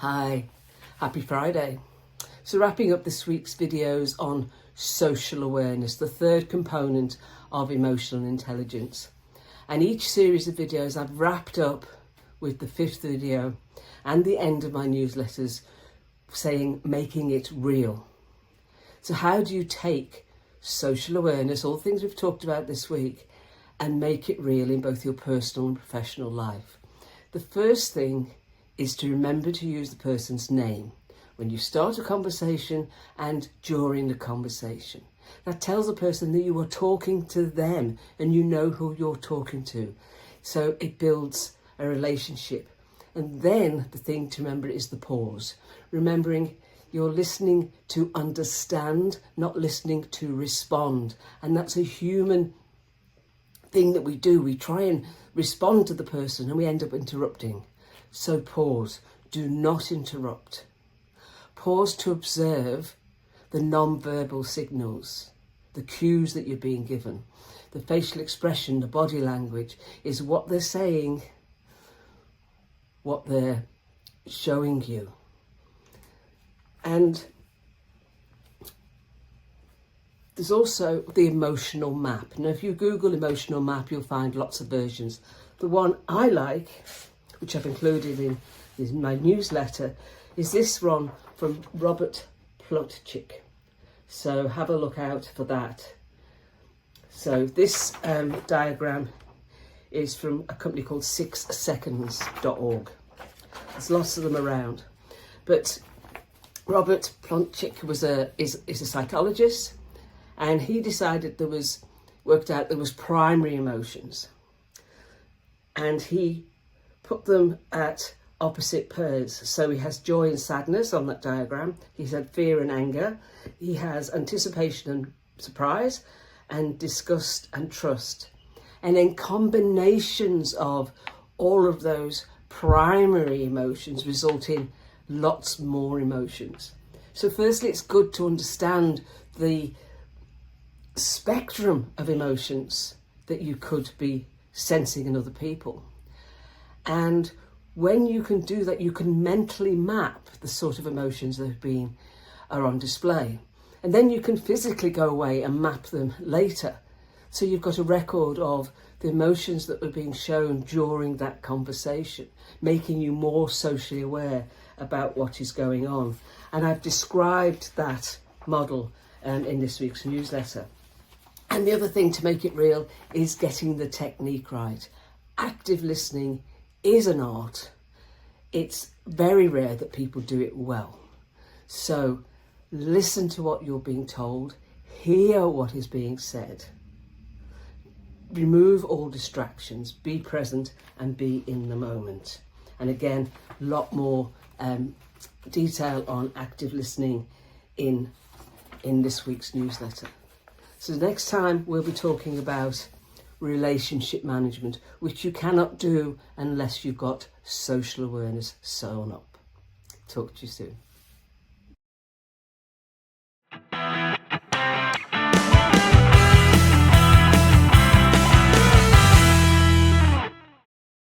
Hi, happy Friday. So wrapping up this week's videos on social awareness, the third component of emotional intelligence. And each series of videos I've wrapped up with the fifth video and the end of my newsletters saying making it real. So how do you take social awareness, all the things we've talked about this week, and make it real in both your personal and professional life? The first thing is to remember to use the person's name when you start a conversation and during the conversation. That tells the person that you are talking to them and you know who you're talking to. So it builds a relationship. And then the thing to remember is the pause. Remembering you're listening to understand, not listening to respond. And that's a human thing that we do. We try and respond to the person and we end up interrupting. So pause. Do not interrupt. Pause to observe the non-verbal signals, the cues that you're being given. The facial expression, the body language is what they're saying, what they're showing you. And there's also the emotional map. Now, if you Google emotional map, you'll find lots of versions. The one I like, which I've included in my newsletter, is this one from Robert Plutchik. So have a look out for that. So this diagram is from a company called 6seconds.org. There's lots of them around. But Robert Plutchik is a psychologist, and he decided worked out there was primary emotions. And he put them at opposite pairs. So he has joy and sadness on that diagram. He's had fear and anger. He has anticipation and surprise, and disgust and trust. And then combinations of all of those primary emotions result in lots more emotions. So firstly, it's good to understand the spectrum of emotions that you could be sensing in other people. And when you can do that, you can mentally map the sort of emotions that are on display. And then you can physically go away and map them later. So you've got a record of the emotions that were being shown during that conversation, making you more socially aware about what is going on. And I've described that model in this week's newsletter. And the other thing to make it real is getting the technique right. Active listening is an art. It's very rare that people do it well. So listen to what you're being told, hear what is being said, remove all distractions, be present and be in the moment. And again, a lot more detail on active listening in this week's newsletter. So next time we'll be talking about relationship management, which you cannot do unless you've got social awareness sewn up. Talk to you soon.